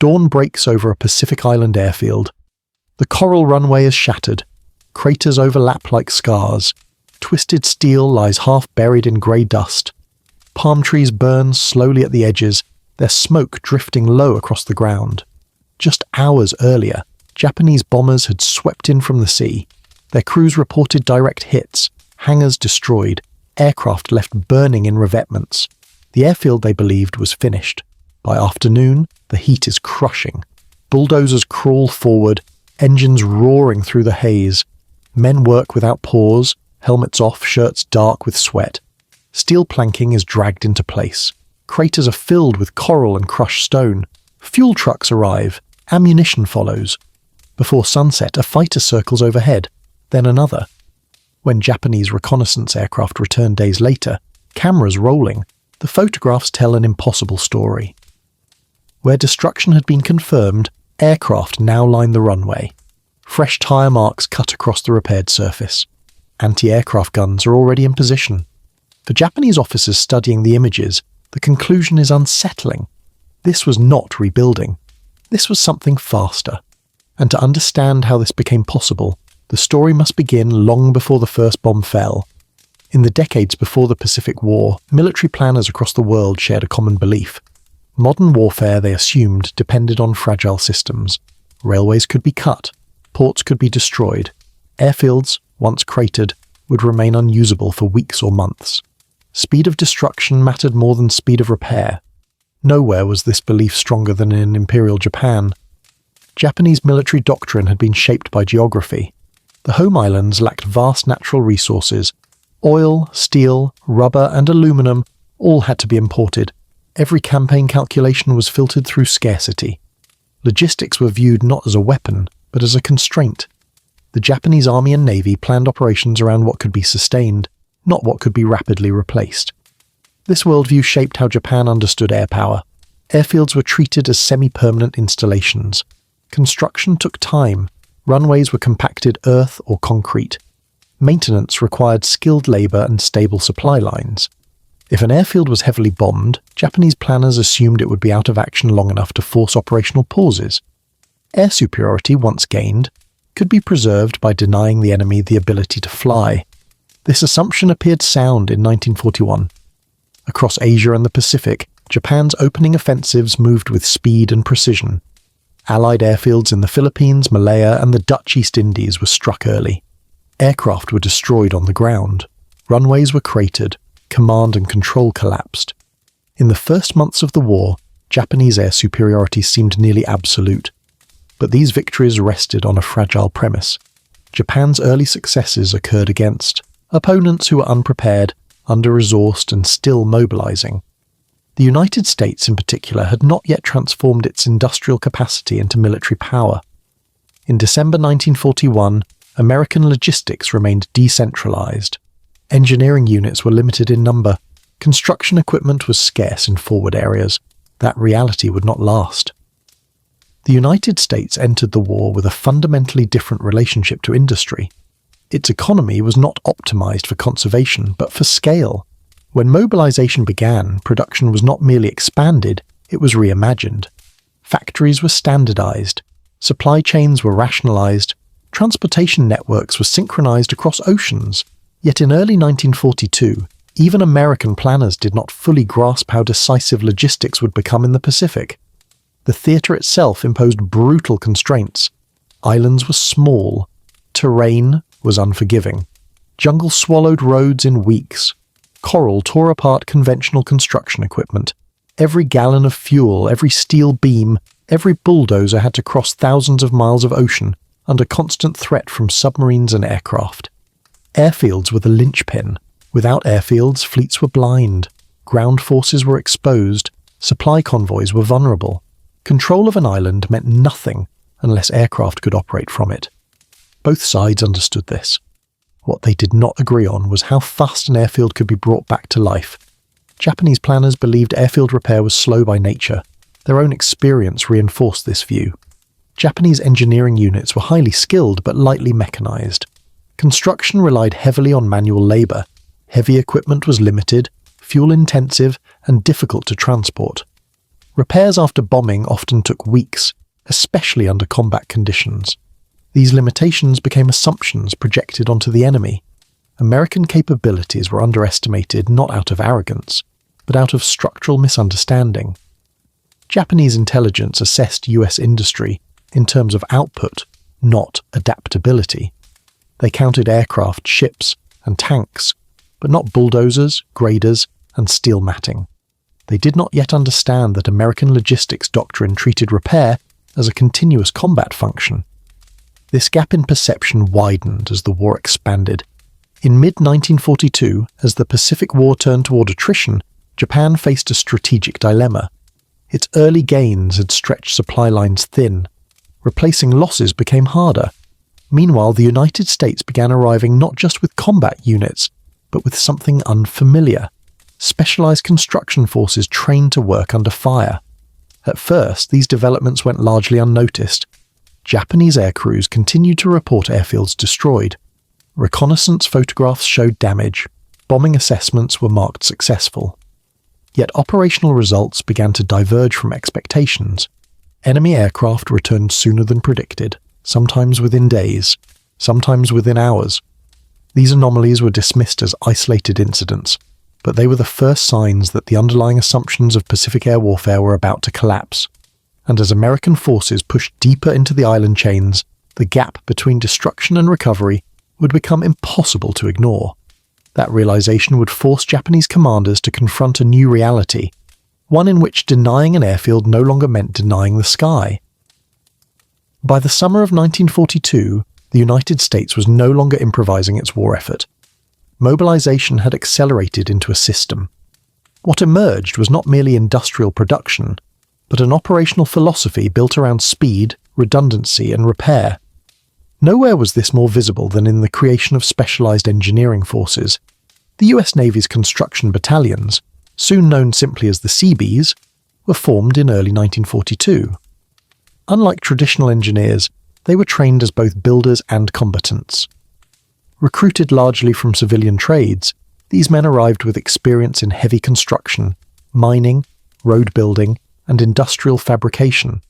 Dawn breaks over a Pacific Island airfield. The coral runway is shattered. Craters overlap like scars. Twisted steel lies half buried in grey dust. Palm trees burn slowly at the edges, their smoke drifting low across the ground. Just hours earlier, Japanese bombers had swept in from the sea. Their crews reported direct hits, hangars destroyed, aircraft left burning in revetments. The airfield, they believed, was finished. By afternoon, the heat is crushing. Bulldozers crawl forward, engines roaring through the haze. Men work without pause, helmets off, shirts dark with sweat. Steel planking is dragged into place. Craters are filled with coral and crushed stone. Fuel trucks arrive. Ammunition follows. Before sunset, a fighter circles overhead, then another. When Japanese reconnaissance aircraft return days later, cameras rolling, the photographs tell an impossible story. Where destruction had been confirmed, aircraft now line the runway. Fresh tyre marks cut across the repaired surface. Anti-aircraft guns are already in position. For Japanese officers studying the images, the conclusion is unsettling. This was not rebuilding. This was something faster. And to understand how this became possible, the story must begin long before the first bomb fell. In the decades before the Pacific War, military planners across the world shared a common belief. Modern warfare, they assumed, depended on fragile systems. Railways could be cut, ports could be destroyed, airfields, once cratered, would remain unusable for weeks or months. Speed of destruction mattered more than speed of repair. Nowhere was this belief stronger than in Imperial Japan. Japanese military doctrine had been shaped by geography. The home islands lacked vast natural resources. Oil, steel, rubber, and aluminum all had to be imported. Every campaign calculation was filtered through scarcity. Logistics were viewed not as a weapon, but as a constraint. The Japanese Army and Navy planned operations around what could be sustained, not what could be rapidly replaced. This worldview shaped how Japan understood air power. Airfields were treated as semi-permanent installations. Construction took time. Runways were compacted earth or concrete. Maintenance required skilled labour and stable supply lines. If an airfield was heavily bombed, Japanese planners assumed it would be out of action long enough to force operational pauses. Air superiority, once gained, could be preserved by denying the enemy the ability to fly. This assumption appeared sound in 1941. Across Asia and the Pacific, Japan's opening offensives moved with speed and precision. Allied airfields in the Philippines, Malaya, and the Dutch East Indies were struck early. Aircraft were destroyed on the ground. Runways were cratered. Command and control collapsed. In the first months of the war, Japanese air superiority seemed nearly absolute. But these victories rested on a fragile premise. Japan's early successes occurred against opponents who were unprepared, under-resourced, and still mobilizing. The United States, in particular, had not yet transformed its industrial capacity into military power. In December 1941, American logistics remained decentralized. Engineering units were limited in number. Construction equipment was scarce in forward areas. That reality would not last. The United States entered the war with a fundamentally different relationship to industry. Its economy was not optimized for conservation, but for scale. When mobilization began, production was not merely expanded, it was reimagined. Factories were standardized. Supply chains were rationalized. Transportation networks were synchronized across oceans. Yet in early 1942, even American planners did not fully grasp how decisive logistics would become in the Pacific. The theater itself imposed brutal constraints. Islands were small. Terrain was unforgiving. Jungle swallowed roads in weeks. Coral tore apart conventional construction equipment. Every gallon of fuel, every steel beam, every bulldozer had to cross thousands of miles of ocean under constant threat from submarines and aircraft. Airfields were the linchpin. Without airfields, fleets were blind. Ground forces were exposed. Supply convoys were vulnerable. Control of an island meant nothing unless aircraft could operate from it. Both sides understood this. What they did not agree on was how fast an airfield could be brought back to life. Japanese planners believed airfield repair was slow by nature. Their own experience reinforced this view. Japanese engineering units were highly skilled but lightly mechanized. Construction relied heavily on manual labor. Heavy equipment was limited, fuel-intensive, and difficult to transport. Repairs after bombing often took weeks, especially under combat conditions. These limitations became assumptions projected onto the enemy. American capabilities were underestimated not out of arrogance, but out of structural misunderstanding. Japanese intelligence assessed US industry in terms of output, not adaptability. They counted aircraft, ships, and tanks, but not bulldozers, graders, and steel matting. They did not yet understand that American logistics doctrine treated repair as a continuous combat function. This gap in perception widened as the war expanded. In mid-1942, as the Pacific War turned toward attrition, Japan faced a strategic dilemma. Its early gains had stretched supply lines thin. Replacing losses became harder. Meanwhile, the United States began arriving not just with combat units, but with something unfamiliar: specialized construction forces trained to work under fire. At first, these developments went largely unnoticed. Japanese aircrews continued to report airfields destroyed. Reconnaissance photographs showed damage. Bombing assessments were marked successful. Yet operational results began to diverge from expectations. Enemy aircraft returned sooner than predicted, sometimes within days, sometimes within hours. These anomalies were dismissed as isolated incidents, but they were the first signs that the underlying assumptions of Pacific air warfare were about to collapse. And as American forces pushed deeper into the island chains, the gap between destruction and recovery would become impossible to ignore. That realization would force Japanese commanders to confront a new reality, one in which denying an airfield no longer meant denying the sky. By the summer of 1942, the United States was no longer improvising its war effort. Mobilization had accelerated into a system. What emerged was not merely industrial production, but an operational philosophy built around speed, redundancy, and repair. Nowhere was this more visible than in the creation of specialized engineering forces. The US Navy's construction battalions, soon known simply as the Seabees, were formed in early 1942. Unlike traditional engineers, they were trained as both builders and combatants. Recruited largely from civilian trades, these men arrived with experience in heavy construction, mining, road building, and industrial fabrication.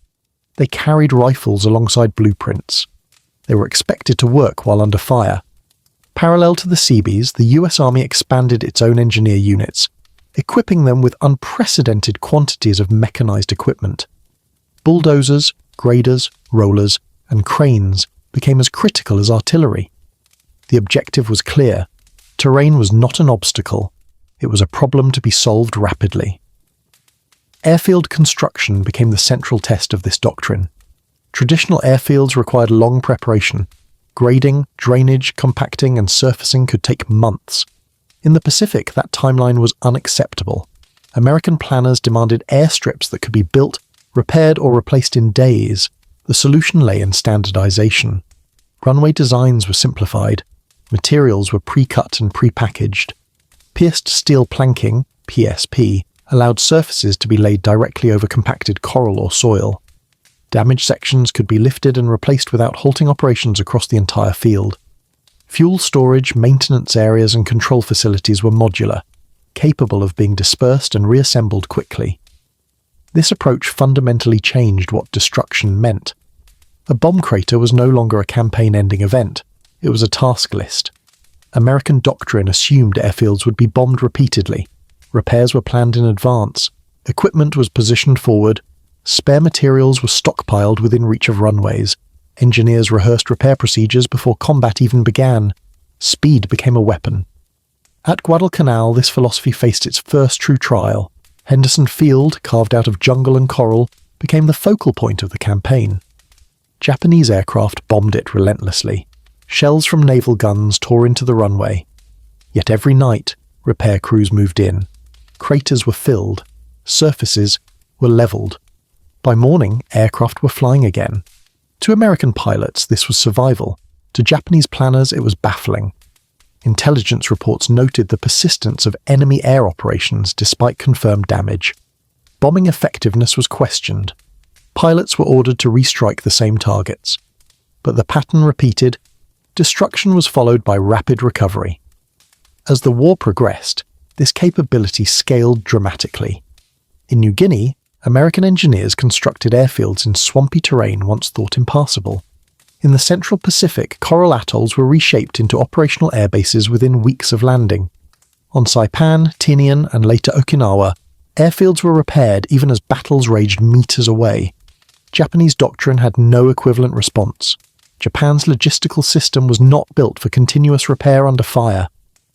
They carried rifles alongside blueprints. They were expected to work while under fire. Parallel to the Seabees, the US Army expanded its own engineer units, equipping them with unprecedented quantities of mechanized equipment. Bulldozers, graders, rollers, and cranes became as critical as artillery. The objective was clear. Terrain was not an obstacle. It was a problem to be solved rapidly. Airfield construction became the central test of this doctrine. Traditional airfields required long preparation. Grading, drainage, compacting, and surfacing could take months. In the Pacific, that timeline was unacceptable. American planners demanded airstrips that could be built, repaired, or replaced in days. The solution lay in standardization. Runway designs were simplified. Materials were pre-cut and pre-packaged. Pierced steel planking, PSP, allowed surfaces to be laid directly over compacted coral or soil. Damaged sections could be lifted and replaced without halting operations across the entire field. Fuel storage, maintenance areas, and control facilities were modular, capable of being dispersed and reassembled quickly. This approach fundamentally changed what destruction meant. A bomb crater was no longer a campaign-ending event. It was a task list. American doctrine assumed airfields would be bombed repeatedly. Repairs were planned in advance. Equipment was positioned forward. Spare materials were stockpiled within reach of runways. Engineers rehearsed repair procedures before combat even began. Speed became a weapon. At Guadalcanal, this philosophy faced its first true trial. Henderson Field, carved out of jungle and coral, became the focal point of the campaign. Japanese aircraft bombed it relentlessly. Shells from naval guns tore into the runway. Yet every night, repair crews moved in. Craters were filled. Surfaces were leveled. By morning, aircraft were flying again. To American pilots, this was survival. To Japanese planners, it was baffling. Intelligence reports noted the persistence of enemy air operations despite confirmed damage. Bombing effectiveness was questioned. Pilots were ordered to restrike the same targets. But the pattern repeated. Destruction was followed by rapid recovery. As the war progressed, this capability scaled dramatically. In New Guinea, American engineers constructed airfields in swampy terrain once thought impassable. In the central Pacific, coral atolls were reshaped into operational airbases within weeks of landing. On Saipan, Tinian, and later Okinawa, airfields were repaired even as battles raged meters away. Japanese doctrine had no equivalent response. Japan's logistical system was not built for continuous repair under fire.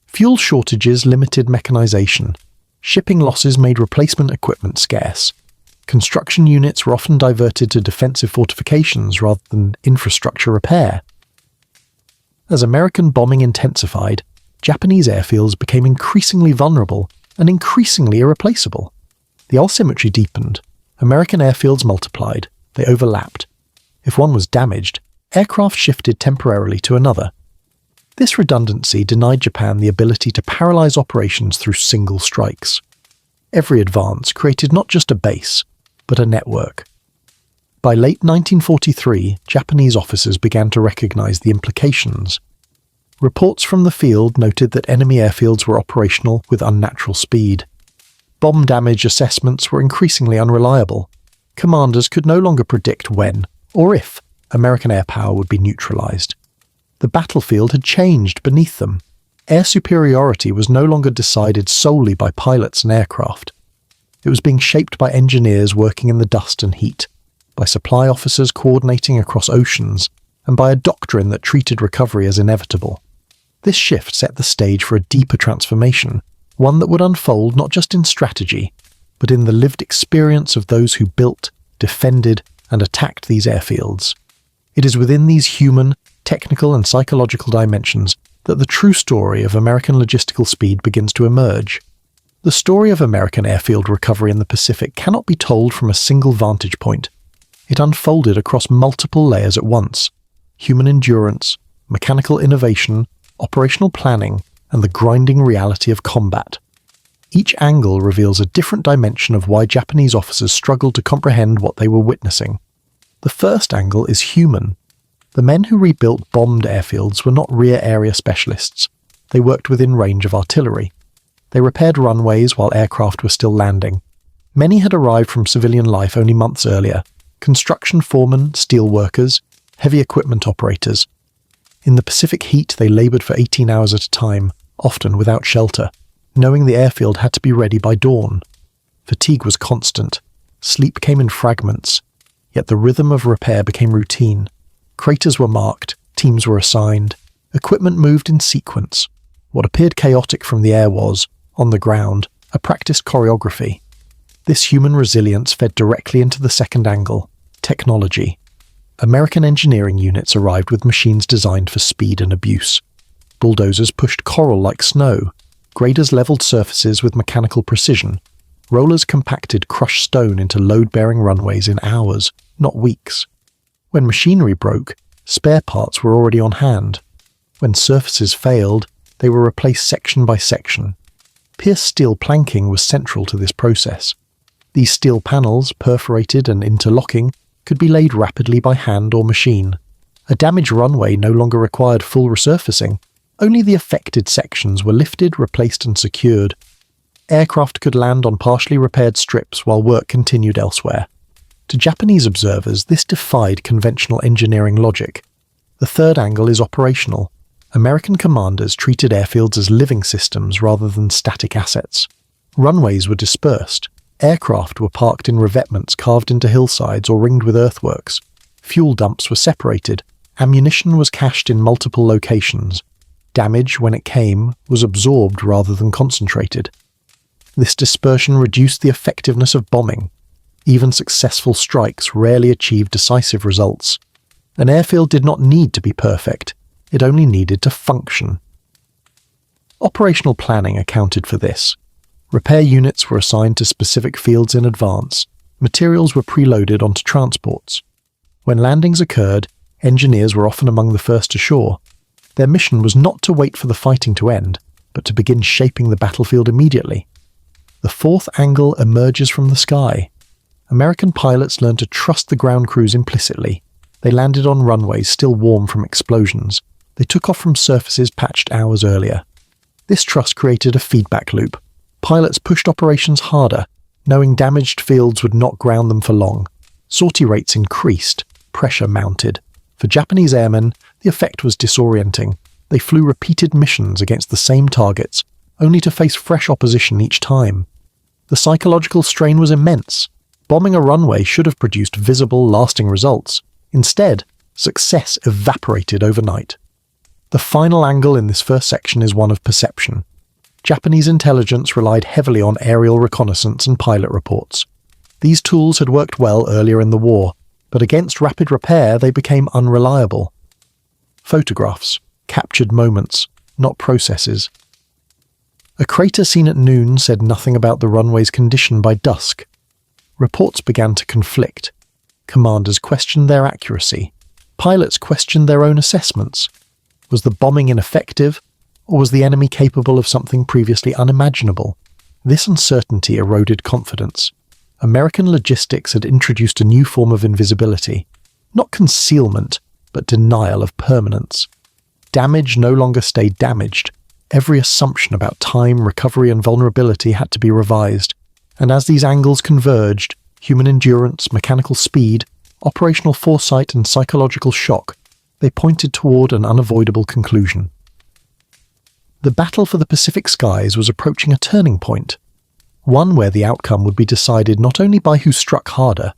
Fuel shortages limited mechanization. Shipping losses made replacement equipment scarce. Construction units were often diverted to defensive fortifications rather than infrastructure repair. As American bombing intensified, Japanese airfields became increasingly vulnerable and increasingly irreplaceable. The asymmetry deepened. American airfields multiplied. They overlapped. If one was damaged, aircraft shifted temporarily to another. This redundancy denied Japan the ability to paralyze operations through single strikes. Every advance created not just a base, but a network. By late 1943, Japanese officers began to recognize the implications. Reports from the field noted that enemy airfields were operational with unnatural speed. Bomb damage assessments were increasingly unreliable. Commanders could no longer predict when, or if, American air power would be neutralized. The battlefield had changed beneath them. Air superiority was no longer decided solely by pilots and aircraft. It was being shaped by engineers working in the dust and heat, by supply officers coordinating across oceans, and by a doctrine that treated recovery as inevitable. This shift set the stage for a deeper transformation, one that would unfold not just in strategy, but in the lived experience of those who built, defended, and attacked these airfields. It is within these human, technical, and psychological dimensions that the true story of American logistical speed begins to emerge. The story of American airfield recovery in the Pacific cannot be told from a single vantage point. It unfolded across multiple layers at once: human endurance, mechanical innovation, operational planning, and the grinding reality of combat. Each angle reveals a different dimension of why Japanese officers struggled to comprehend what they were witnessing. The first angle is human. The men who rebuilt bombed airfields were not rear area specialists. They worked within range of artillery. They repaired runways while aircraft were still landing. Many had arrived from civilian life only months earlier: construction foremen, steel workers, heavy equipment operators. In the Pacific heat, they labored for 18 hours at a time, often without shelter, knowing the airfield had to be ready by dawn. Fatigue was constant. Sleep came in fragments. Yet the rhythm of repair became routine. Craters were marked, teams were assigned, equipment moved in sequence. What appeared chaotic from the air was, on the ground, a practiced choreography. This human resilience fed directly into the second angle: technology. American engineering units arrived with machines designed for speed and abuse. Bulldozers pushed coral like snow. Graders leveled surfaces with mechanical precision. Rollers compacted crushed stone into load-bearing runways in hours, not weeks. When machinery broke, spare parts were already on hand. When surfaces failed, they were replaced section by section. Pierced steel planking was central to this process. These steel panels, perforated and interlocking, could be laid rapidly by hand or machine. A damaged runway no longer required full resurfacing. Only the affected sections were lifted, replaced, and secured. Aircraft could land on partially repaired strips while work continued elsewhere. To Japanese observers, this defied conventional engineering logic. The third angle is operational. American commanders treated airfields as living systems rather than static assets. Runways were dispersed. Aircraft were parked in revetments carved into hillsides or ringed with earthworks. Fuel dumps were separated. Ammunition was cached in multiple locations. Damage, when it came, was absorbed rather than concentrated. This dispersion reduced the effectiveness of bombing. Even successful strikes rarely achieved decisive results. An airfield did not need to be perfect. It only needed to function. Operational planning accounted for this. Repair units were assigned to specific fields in advance. Materials were preloaded onto transports. When landings occurred, engineers were often among the first ashore. Their mission was not to wait for the fighting to end, but to begin shaping the battlefield immediately. The fourth angle emerges from the sky. American pilots learned to trust the ground crews implicitly. They landed on runways still warm from explosions. They took off from surfaces patched hours earlier. This trust created a feedback loop. Pilots pushed operations harder, Knowing damaged fields would not ground them for long, sortie rates increased, pressure mounted. For Japanese airmen, the effect was disorienting. They flew repeated missions against the same targets, only to face fresh opposition each time. The psychological strain was immense. Bombing a runway should have produced visible, lasting results. Instead, success evaporated overnight. The final angle in this first section is one of perception. Japanese intelligence relied heavily on aerial reconnaissance and pilot reports. These tools had worked well earlier in the war, but against rapid repair they became unreliable. Photographs, captured moments, not processes. A crater seen at noon said nothing about the runway's condition by dusk. Reports began to conflict. Commanders questioned their accuracy. Pilots questioned their own assessments. Was the bombing ineffective, or was the enemy capable of something previously unimaginable? This uncertainty eroded confidence. American logistics had introduced a new form of invisibility. Not concealment, but denial of permanence. Damage no longer stayed damaged. Every assumption about time, recovery, and vulnerability had to be revised. And as these angles converged, human endurance, mechanical speed, operational foresight, and psychological shock, they pointed toward an unavoidable conclusion. The battle for the Pacific skies was approaching a turning point, one where the outcome would be decided not only by who struck harder,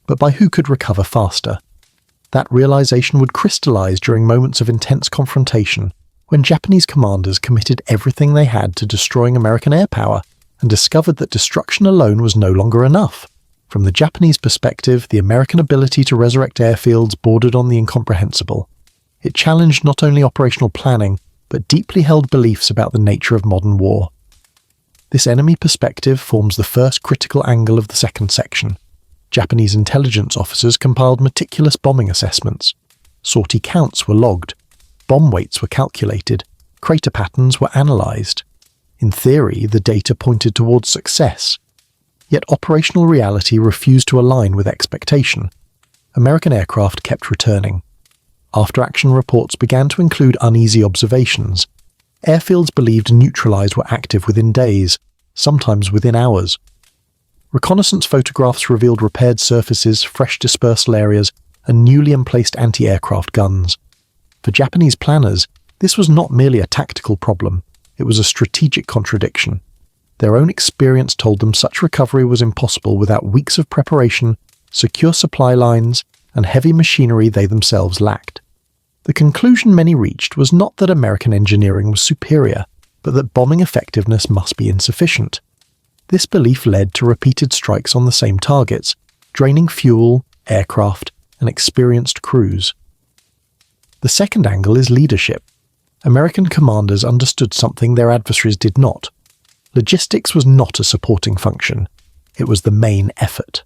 but by who could recover faster. That realization would crystallize during moments of intense confrontation, when Japanese commanders committed everything they had to destroying American air power and discovered that destruction alone was no longer enough. From the Japanese perspective, the American ability to resurrect airfields bordered on the incomprehensible. It challenged not only operational planning, but deeply held beliefs about the nature of modern war. This enemy perspective forms the first critical angle of the second section. Japanese intelligence officers compiled meticulous bombing assessments. Sortie counts were logged. Bomb weights were calculated. Crater patterns were analyzed. In theory, the data pointed towards success. Yet operational reality refused to align with expectation. American aircraft kept returning. After-action reports began to include uneasy observations. Airfields believed neutralized were active within days, sometimes within hours. Reconnaissance photographs revealed repaired surfaces, fresh dispersal areas, and newly emplaced anti-aircraft guns. For Japanese planners, this was not merely a tactical problem, it was a strategic contradiction. Their own experience told them such recovery was impossible without weeks of preparation, secure supply lines, and heavy machinery they themselves lacked. The conclusion many reached was not that American engineering was superior, but that bombing effectiveness must be insufficient. This belief led to repeated strikes on the same targets, draining fuel, aircraft, and experienced crews. The second angle is leadership. American commanders understood something their adversaries did not. Logistics was not a supporting function. It was the main effort.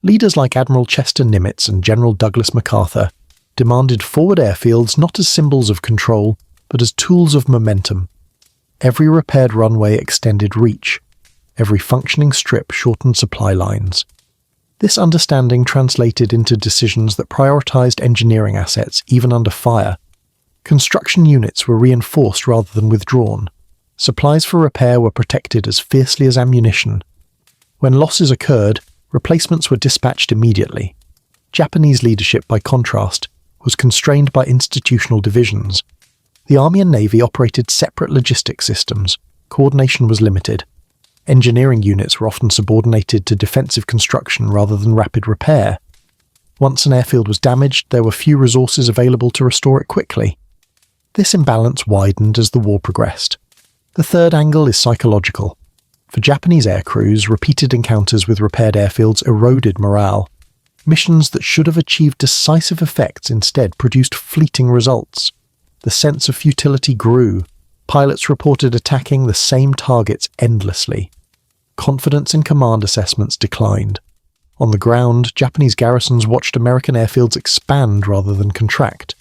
Leaders like Admiral Chester Nimitz and General Douglas MacArthur demanded forward airfields not as symbols of control, but as tools of momentum. Every repaired runway extended reach. Every functioning strip shortened supply lines. This understanding translated into decisions that prioritized engineering assets even under fire. Construction units were reinforced rather than withdrawn. Supplies for repair were protected as fiercely as ammunition. When losses occurred, replacements were dispatched immediately. Japanese leadership, by contrast, was constrained by institutional divisions. The Army and Navy operated separate logistics systems. Coordination was limited. Engineering units were often subordinated to defensive construction rather than rapid repair. Once an airfield was damaged, there were few resources available to restore it quickly. This imbalance widened as the war progressed. The third angle is psychological. For Japanese aircrews, repeated encounters with repaired airfields eroded morale. Missions that should have achieved decisive effects instead produced fleeting results. The sense of futility grew. Pilots reported attacking the same targets endlessly. Confidence in command assessments declined. On the ground, Japanese garrisons watched American airfields expand rather than contract.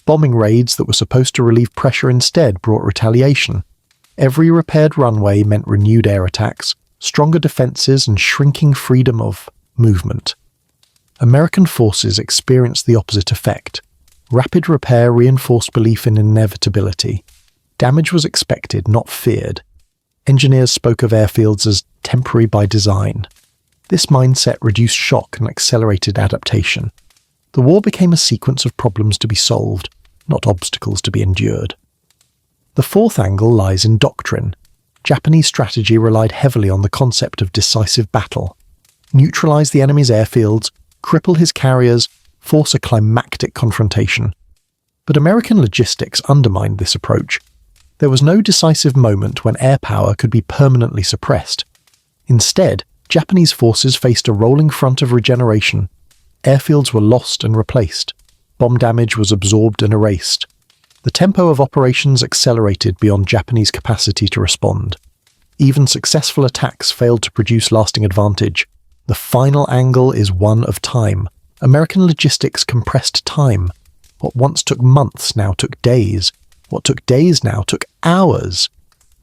Bombing raids that were supposed to relieve pressure instead brought retaliation. Every repaired runway meant renewed air attacks, stronger defenses, and shrinking freedom of movement. American forces experienced the opposite effect. Rapid repair reinforced belief in inevitability. Damage was expected, not feared. Engineers spoke of airfields as temporary by design. This mindset reduced shock and accelerated adaptation. The war became a sequence of problems to be solved, not obstacles to be endured. The fourth angle lies in doctrine. Japanese strategy relied heavily on the concept of decisive battle. Neutralize the enemy's airfields, cripple his carriers, force a climactic confrontation. But American logistics undermined this approach. There was no decisive moment when air power could be permanently suppressed. Instead, Japanese forces faced a rolling front of regeneration. Airfields were lost and replaced. Bomb damage was absorbed and erased. The tempo of operations accelerated beyond Japanese capacity to respond. Even successful attacks failed to produce lasting advantage. The final angle is one of time. American logistics compressed time. What once took months now took days. What took days now took hours.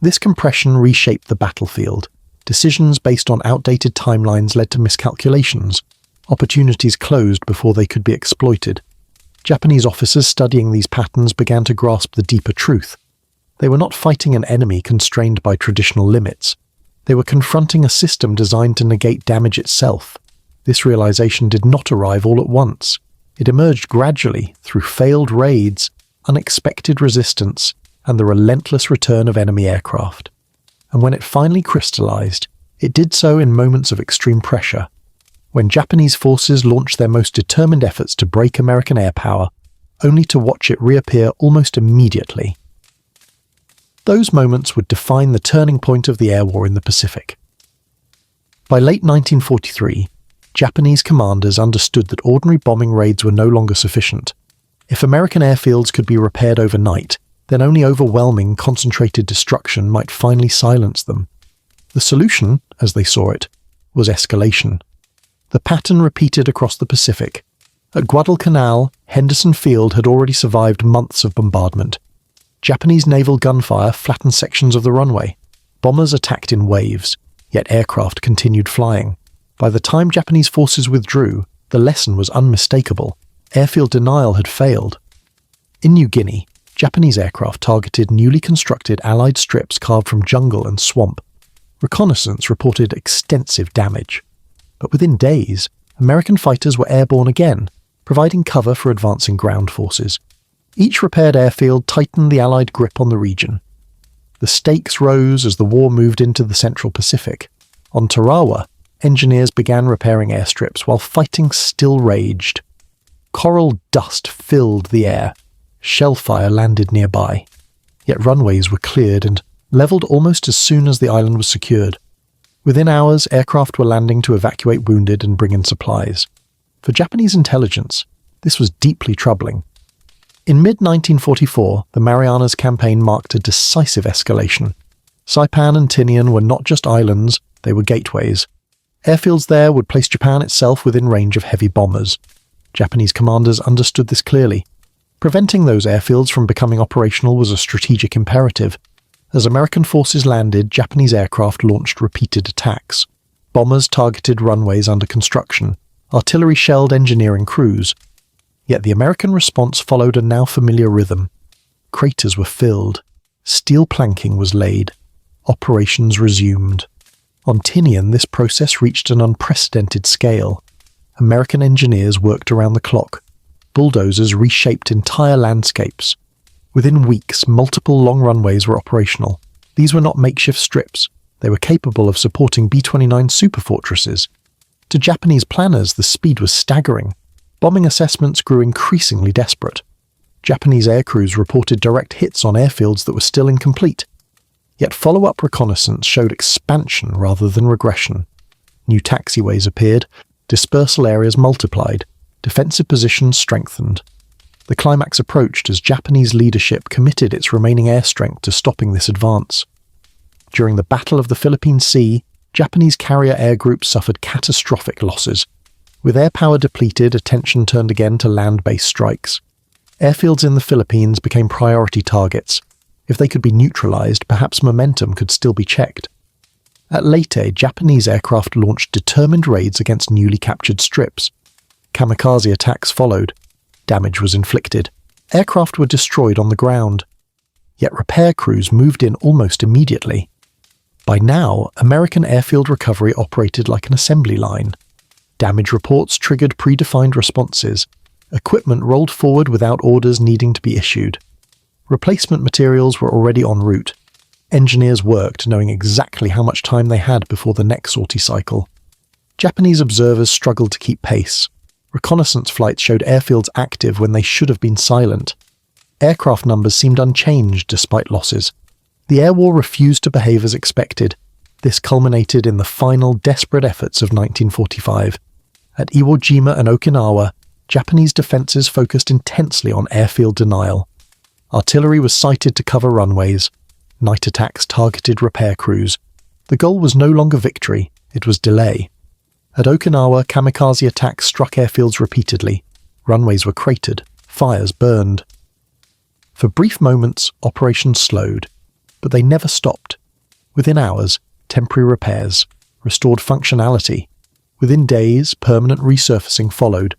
This compression reshaped the battlefield. Decisions based on outdated timelines led to miscalculations. Opportunities closed before they could be exploited. Japanese officers studying these patterns began to grasp the deeper truth. They were not fighting an enemy constrained by traditional limits. They were confronting a system designed to negate damage itself. This realization did not arrive all at once. It emerged gradually through failed raids, unexpected resistance, and the relentless return of enemy aircraft. And when it finally crystallized, it did so in moments of extreme pressure. When Japanese forces launched their most determined efforts to break American air power, only to watch it reappear almost immediately. Those moments would define the turning point of the air war in the Pacific. By late 1943, Japanese commanders understood that ordinary bombing raids were no longer sufficient. If American airfields could be repaired overnight, then only overwhelming, concentrated destruction might finally silence them. The solution, as they saw it, was escalation. The pattern repeated across the Pacific. At Guadalcanal, Henderson Field had already survived months of bombardment. Japanese naval gunfire flattened sections of the runway. Bombers attacked in waves, yet aircraft continued flying. By the time Japanese forces withdrew, the lesson was unmistakable. Airfield denial had failed. In New Guinea, Japanese aircraft targeted newly constructed Allied strips carved from jungle and swamp. Reconnaissance reported extensive damage. But within days, American fighters were airborne again, providing cover for advancing ground forces. Each repaired airfield tightened the Allied grip on the region. The stakes rose as the war moved into the Central Pacific. On Tarawa, engineers began repairing airstrips while fighting still raged. Coral dust filled the air. Shellfire landed nearby. Yet runways were cleared and leveled almost as soon as the island was secured. Within hours, aircraft were landing to evacuate wounded and bring in supplies. For Japanese intelligence, this was deeply troubling. In mid-1944, the Marianas Campaign marked a decisive escalation. Saipan and Tinian were not just islands, they were gateways. Airfields there would place Japan itself within range of heavy bombers. Japanese commanders understood this clearly. Preventing those airfields from becoming operational was a strategic imperative. As American forces landed, Japanese aircraft launched repeated attacks. Bombers targeted runways under construction. Artillery shelled engineering crews. Yet the American response followed a now familiar rhythm. Craters were filled. Steel planking was laid. Operations resumed. On Tinian, this process reached an unprecedented scale. American engineers worked around the clock. Bulldozers reshaped entire landscapes. Within weeks, multiple long runways were operational. These were not makeshift strips. They were capable of supporting B-29 superfortresses. To Japanese planners, the speed was staggering. Bombing assessments grew increasingly desperate. Japanese aircrews reported direct hits on airfields that were still incomplete. Yet follow-up reconnaissance showed expansion rather than regression. New taxiways appeared, dispersal areas multiplied, defensive positions strengthened. The climax approached as Japanese leadership committed its remaining air strength to stopping this advance. During the Battle of the Philippine Sea, Japanese carrier air groups suffered catastrophic losses. With air power depleted, attention turned again to land-based strikes. Airfields in the Philippines became priority targets. If they could be neutralized, perhaps momentum could still be checked. At Leyte, Japanese aircraft launched determined raids against newly captured strips. Kamikaze attacks followed. Damage was inflicted. Aircraft were destroyed on the ground. Yet repair crews moved in almost immediately. By now, American airfield recovery operated like an assembly line. Damage reports triggered predefined responses. Equipment rolled forward without orders needing to be issued. Replacement materials were already en route. Engineers worked knowing exactly how much time they had before the next sortie cycle. Japanese observers struggled to keep pace. Reconnaissance flights showed airfields active when they should have been silent. Aircraft numbers seemed unchanged despite losses. The air war refused to behave as expected. This culminated in the final desperate efforts of 1945. At Iwo Jima and Okinawa, Japanese defences focused intensely on airfield denial. Artillery was sighted to cover runways. Night attacks targeted repair crews. The goal was no longer victory, it was delay. At Okinawa, kamikaze attacks struck airfields repeatedly. Runways were cratered, fires burned. For brief moments, operations slowed, but they never stopped. Within hours, temporary repairs restored functionality. Within days, permanent resurfacing followed.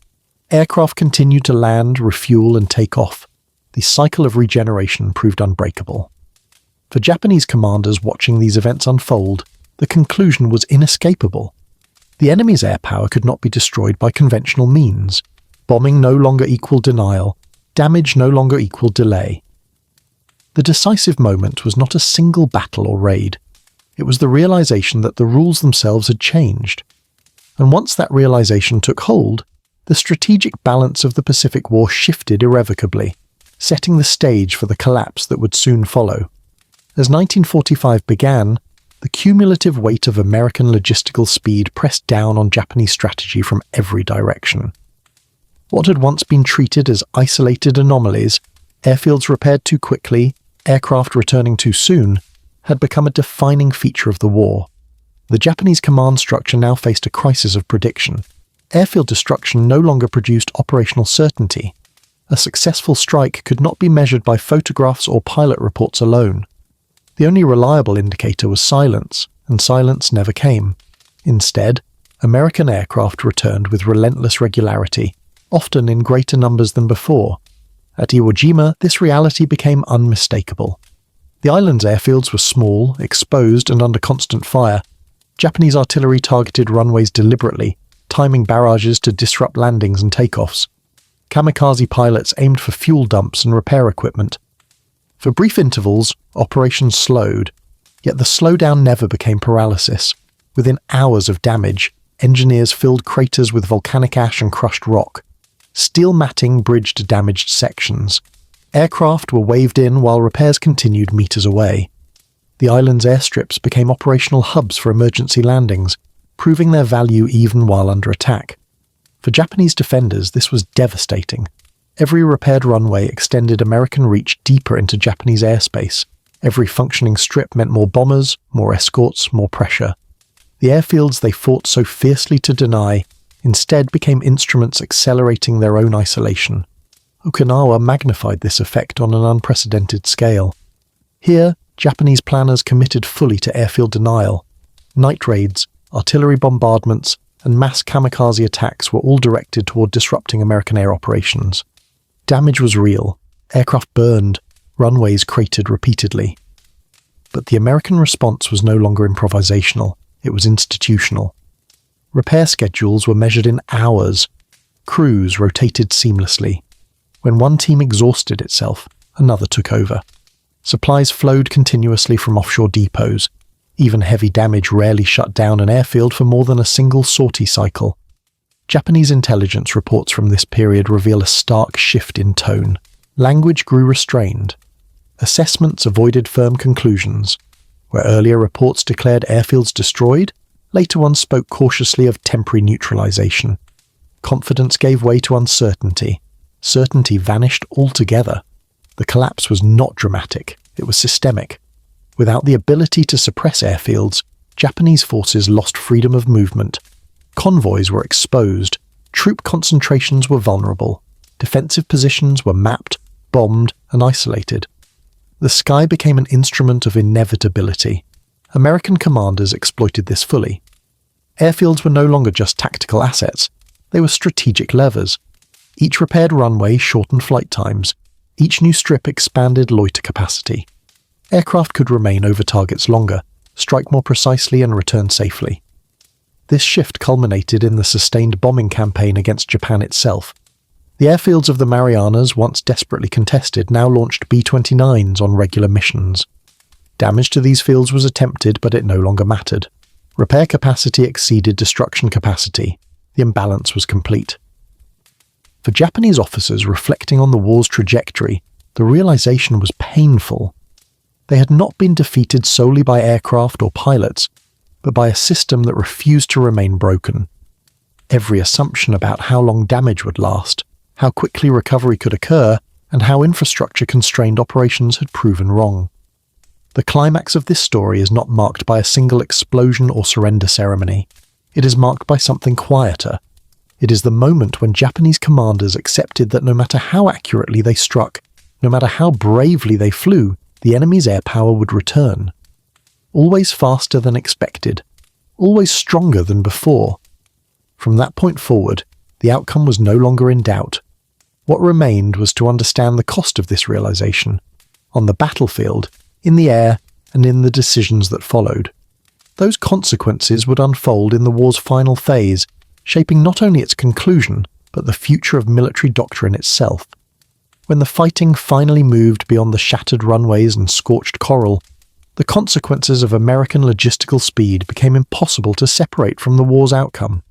Aircraft continued to land, refuel, and take off. The cycle of regeneration proved unbreakable. For Japanese commanders watching these events unfold, the conclusion was inescapable. The enemy's air power could not be destroyed by conventional means. Bombing no longer equaled denial. Damage no longer equaled delay. The decisive moment was not a single battle or raid. It was the realization that the rules themselves had changed. And once that realization took hold, the strategic balance of the Pacific War shifted irrevocably, setting the stage for the collapse that would soon follow. As 1945 began, the cumulative weight of American logistical speed pressed down on Japanese strategy from every direction. What had once been treated as isolated anomalies, airfields repaired too quickly, aircraft returning too soon, had become a defining feature of the war. The Japanese command structure now faced a crisis of prediction. Airfield destruction no longer produced operational certainty. A successful strike could not be measured by photographs or pilot reports alone. The only reliable indicator was silence, and silence never came. Instead, American aircraft returned with relentless regularity, often in greater numbers than before. At Iwo Jima, this reality became unmistakable. The island's airfields were small, exposed, and under constant fire. Japanese artillery targeted runways deliberately, timing barrages to disrupt landings and takeoffs. Kamikaze pilots aimed for fuel dumps and repair equipment. For brief intervals, operations slowed, yet the slowdown never became paralysis. Within hours of damage, engineers filled craters with volcanic ash and crushed rock. Steel matting bridged damaged sections. Aircraft were waved in while repairs continued meters away. The island's airstrips became operational hubs for emergency landings, proving their value even while under attack. For Japanese defenders, this was devastating. Every repaired runway extended American reach deeper into Japanese airspace. Every functioning strip meant more bombers, more escorts, more pressure. The airfields they fought so fiercely to deny instead became instruments accelerating their own isolation. Okinawa magnified this effect on an unprecedented scale. Here, Japanese planners committed fully to airfield denial. Night raids, artillery bombardments, and mass kamikaze attacks were all directed toward disrupting American air operations. Damage was real. Aircraft burned. Runways cratered repeatedly. But the American response was no longer improvisational. It was institutional. Repair schedules were measured in hours. Crews rotated seamlessly. When one team exhausted itself, another took over. Supplies flowed continuously from offshore depots. Even heavy damage rarely shut down an airfield for more than a single sortie cycle. Japanese intelligence reports from this period reveal a stark shift in tone. Language grew restrained. Assessments avoided firm conclusions. Where earlier reports declared airfields destroyed, later ones spoke cautiously of temporary neutralization. Confidence gave way to uncertainty. Certainty vanished altogether. The collapse was not dramatic, it was systemic. Without the ability to suppress airfields, Japanese forces lost freedom of movement. Convoys were exposed, troop concentrations were vulnerable, defensive positions were mapped, bombed, and isolated. The sky became an instrument of inevitability. American commanders exploited this fully. Airfields were no longer just tactical assets, they were strategic levers. Each repaired runway shortened flight times. Each new strip expanded loiter capacity. Aircraft could remain over targets longer. strike more precisely and return safely. This shift culminated in the sustained bombing campaign against Japan itself. The airfields of the Marianas, once desperately contested, now launched B-29s on regular missions. Damage to these fields was attempted, but it no longer mattered. Repair capacity exceeded destruction capacity. The imbalance was complete. For Japanese officers reflecting on the war's trajectory, the realization was painful. They had not been defeated solely by aircraft or pilots, but by a system that refused to remain broken. Every assumption about how long damage would last, how quickly recovery could occur, and how infrastructure-constrained operations had proven wrong. The climax of this story is not marked by a single explosion or surrender ceremony. It is marked by something quieter. It is the moment when Japanese commanders accepted that no matter how accurately they struck, no matter how bravely they flew, the enemy's air power would return. Always faster than expected, always stronger than before. From that point forward, the outcome was no longer in doubt. What remained was to understand the cost of this realization, on the battlefield, in the air, and in the decisions that followed. Those consequences would unfold in the war's final phase, shaping not only its conclusion, but the future of military doctrine itself. When the fighting finally moved beyond the shattered runways and scorched coral, the consequences of American logistical speed became impossible to separate from the war's outcome.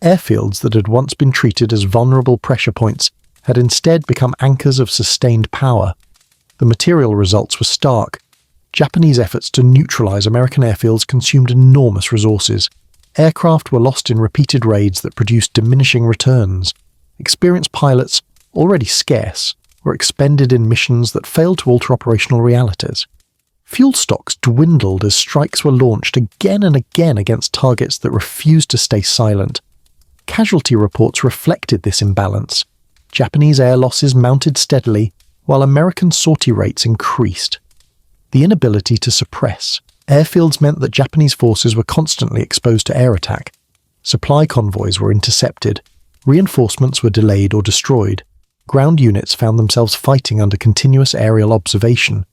Airfields that had once been treated as vulnerable pressure points had instead become anchors of sustained power. The material results were stark. Japanese efforts to neutralize American airfields consumed enormous resources. Aircraft were lost in repeated raids that produced diminishing returns. Experienced pilots, already scarce, were expended in missions that failed to alter operational realities. Fuel stocks dwindled as strikes were launched again and again against targets that refused to stay silent. Casualty reports reflected this imbalance. Japanese air losses mounted steadily, while American sortie rates increased. The inability to suppress airfields meant that Japanese forces were constantly exposed to air attack. Supply convoys were intercepted, reinforcements were delayed or destroyed. Ground units found themselves fighting under continuous aerial observation.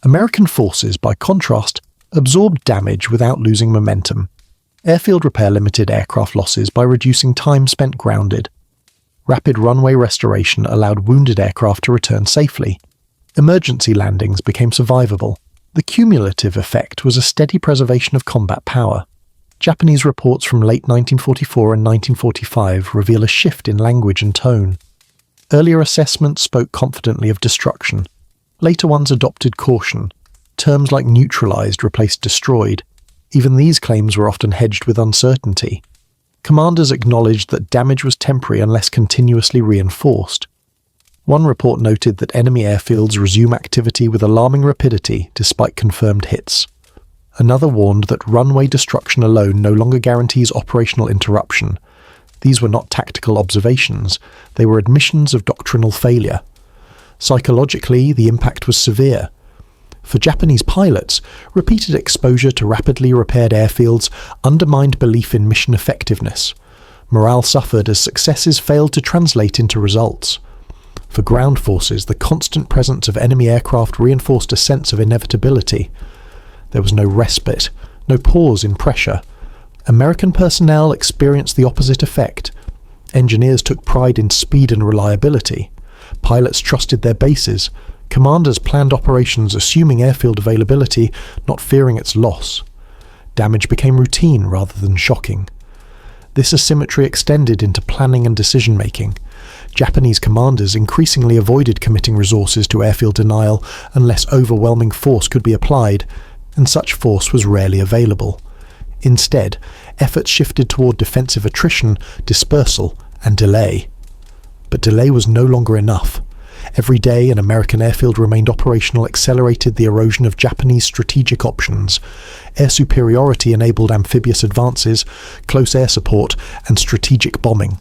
American forces, by contrast, absorbed damage without losing momentum. Airfield repair limited aircraft losses by reducing time spent grounded. Rapid runway restoration allowed wounded aircraft to return safely. Emergency landings became survivable. The cumulative effect was a steady preservation of combat power. Japanese reports from late 1944 and 1945 reveal a shift in language and tone. Earlier assessments spoke confidently of destruction. Later ones adopted caution. Terms like neutralized replaced destroyed. Even these claims were often hedged with uncertainty. Commanders acknowledged that damage was temporary unless continuously reinforced. One report noted that enemy airfields resume activity with alarming rapidity despite confirmed hits. Another warned that runway destruction alone no longer guarantees operational interruption. These were not tactical observations, they were admissions of doctrinal failure. Psychologically, the impact was severe. For Japanese pilots, repeated exposure to rapidly repaired airfields undermined belief in mission effectiveness. Morale suffered as successes failed to translate into results. For ground forces, the constant presence of enemy aircraft reinforced a sense of inevitability. There was no respite, no pause in pressure. American personnel experienced the opposite effect. Engineers took pride in speed and reliability. Pilots trusted their bases. Commanders planned operations assuming airfield availability, not fearing its loss. Damage became routine rather than shocking. This asymmetry extended into planning and decision-making. Japanese commanders increasingly avoided committing resources to airfield denial unless overwhelming force could be applied, and such force was rarely available. Instead, efforts shifted toward defensive attrition, dispersal, and delay. But delay was no longer enough. Every day an American airfield remained operational accelerated the erosion of Japanese strategic options. Air superiority enabled amphibious advances, close air support, and strategic bombing.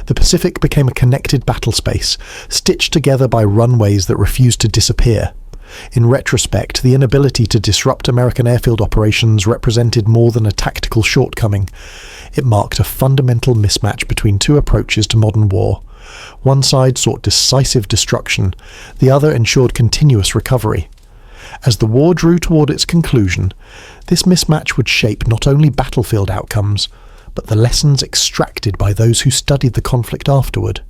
The Pacific became a connected battle space, stitched together by runways that refused to disappear. In retrospect, the inability to disrupt American airfield operations represented more than a tactical shortcoming. It marked a fundamental mismatch between two approaches to modern war. One side sought decisive destruction, the other ensured continuous recovery. As the war drew toward its conclusion, this mismatch would shape not only battlefield outcomes, but the lessons extracted by those who studied the conflict afterward.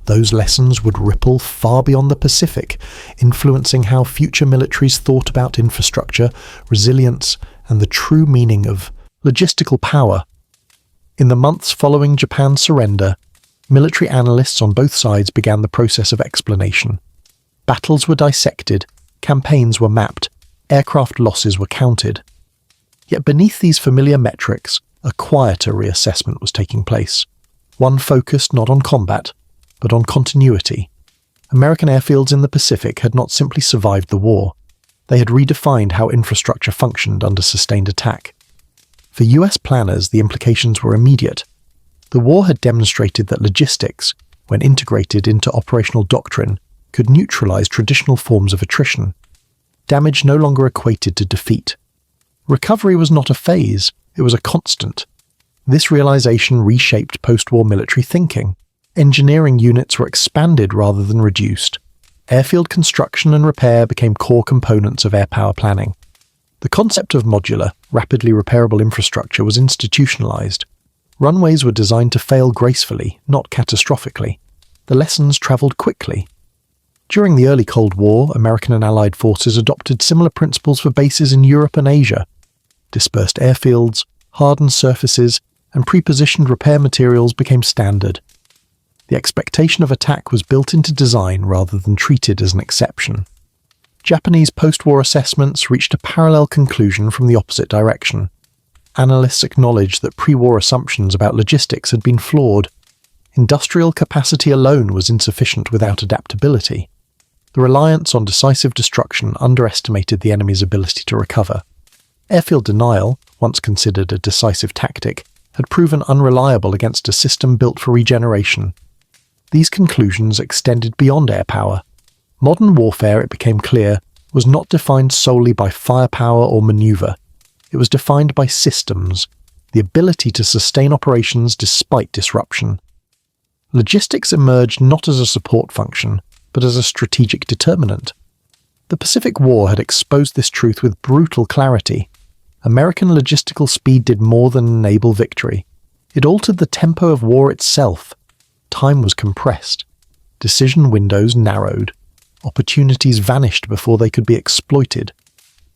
Those lessons would ripple far beyond the Pacific, influencing how future militaries thought about infrastructure, resilience, and the true meaning of logistical power. In the months following Japan's surrender, military analysts on both sides began the process of explanation. Battles were dissected, campaigns were mapped, aircraft losses were counted. Yet beneath these familiar metrics, a quieter reassessment was taking place, one focused not on combat, but on continuity. American airfields in the Pacific had not simply survived the war, they had redefined how infrastructure functioned under sustained attack. For US planners, the implications were immediate. The war had demonstrated that logistics, when integrated into operational doctrine, could neutralize traditional forms of attrition. Damage no longer equated to defeat. Recovery was not a phase, it was a constant. This realization reshaped post-war military thinking. Engineering units were expanded rather than reduced. Airfield construction and repair became core components of air power planning. The concept of modular, rapidly repairable infrastructure was institutionalized. Runways were designed to fail gracefully, not catastrophically. The lessons traveled quickly. During the early Cold War, American and Allied forces adopted similar principles for bases in Europe and Asia. Dispersed airfields, hardened surfaces, and pre-positioned repair materials became standard. The expectation of attack was built into design rather than treated as an exception. Japanese post-war assessments reached a parallel conclusion from the opposite direction. Analysts acknowledged that pre-war assumptions about logistics had been flawed. Industrial capacity alone was insufficient without adaptability. The reliance on decisive destruction underestimated the enemy's ability to recover. Airfield denial, once considered a decisive tactic, had proven unreliable against a system built for regeneration. These conclusions extended beyond air power. Modern warfare, it became clear, was not defined solely by firepower or maneuver. It was defined by systems, the ability to sustain operations despite disruption. Logistics emerged not as a support function, but as a strategic determinant. The Pacific War had exposed this truth with brutal clarity. American logistical speed did more than enable victory. It altered the tempo of war itself. Time was compressed. Decision windows narrowed. Opportunities vanished before they could be exploited.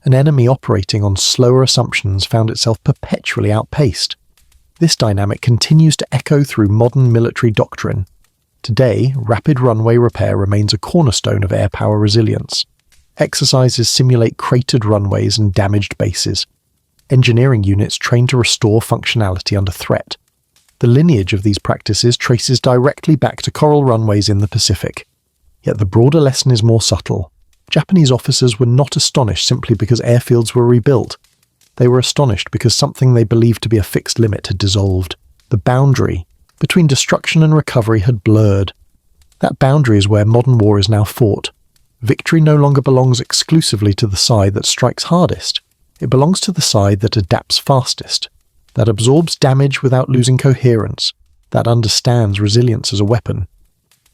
An enemy operating on slower assumptions found itself perpetually outpaced. This dynamic continues to echo through modern military doctrine. Today, rapid runway repair remains a cornerstone of air power resilience. Exercises simulate cratered runways and damaged bases. Engineering units train to restore functionality under threat. The lineage of these practices traces directly back to coral runways in the Pacific. Yet the broader lesson is more subtle. Japanese officers were not astonished simply because airfields were rebuilt. They were astonished because something they believed to be a fixed limit had dissolved. The boundary between destruction and recovery had blurred. That boundary is where modern war is now fought. Victory no longer belongs exclusively to the side that strikes hardest. It belongs to the side that adapts fastest, that absorbs damage without losing coherence, that understands resilience as a weapon.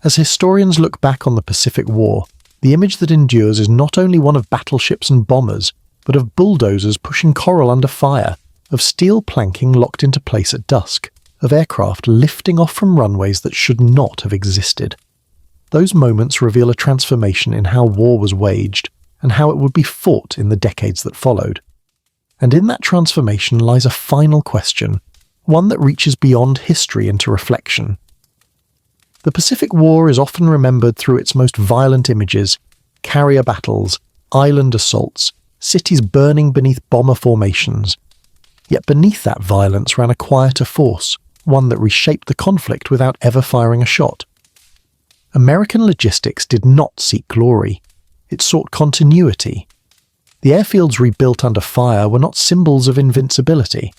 As historians look back on the Pacific War, the image that endures is not only one of battleships and bombers, but of bulldozers pushing coral under fire, of steel planking locked into place at dusk, of aircraft lifting off from runways that should not have existed. Those moments reveal a transformation in how war was waged, and how it would be fought in the decades that followed. And in that transformation lies a final question, one that reaches beyond history into reflection. The Pacific War is often remembered through its most violent images: carrier battles, island assaults, cities burning beneath bomber formations. Yet beneath that violence ran a quieter force, one that reshaped the conflict without ever firing a shot. American logistics did not seek glory. It sought continuity. The airfields rebuilt under fire were not symbols of invincibility.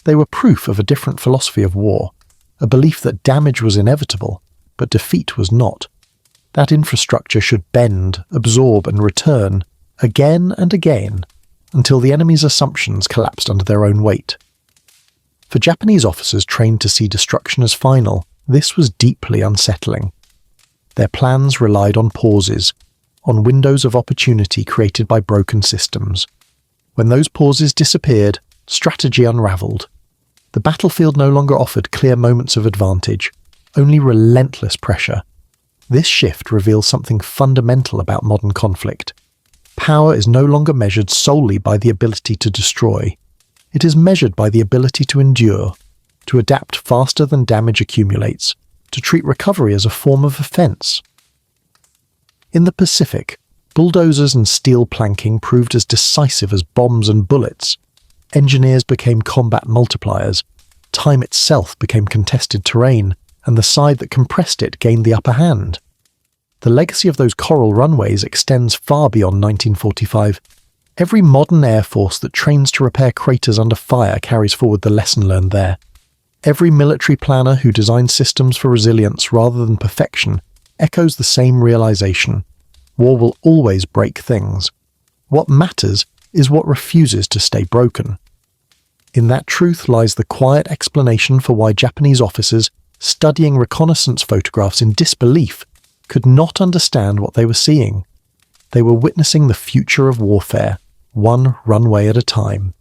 They were proof of a different philosophy of war, a belief that damage was inevitable, but defeat was not. That infrastructure should bend, absorb, and return, again and again, until the enemy's assumptions collapsed under their own weight. For Japanese officers trained to see destruction as final, this was deeply unsettling. Their plans relied on pauses, on windows of opportunity created by broken systems. When those pauses disappeared, strategy unraveled. The battlefield no longer offered clear moments of advantage, only relentless pressure. This shift reveals something fundamental about modern conflict. Power is no longer measured solely by the ability to destroy. It is measured by the ability to endure, to adapt faster than damage accumulates, to treat recovery as a form of offense. In the Pacific, bulldozers and steel planking proved as decisive as bombs and bullets. Engineers became combat multipliers. Time itself became contested terrain, and the side that compressed it gained the upper hand. The legacy of those coral runways extends far beyond 1945. Every modern air force that trains to repair craters under fire carries forward the lesson learned there. Every military planner who designs systems for resilience rather than perfection echoes the same realization. War will always break things. What matters is what refuses to stay broken. In that truth lies the quiet explanation for why Japanese officers, studying reconnaissance photographs in disbelief, could not understand what they were seeing. They were witnessing the future of warfare, one runway at a time.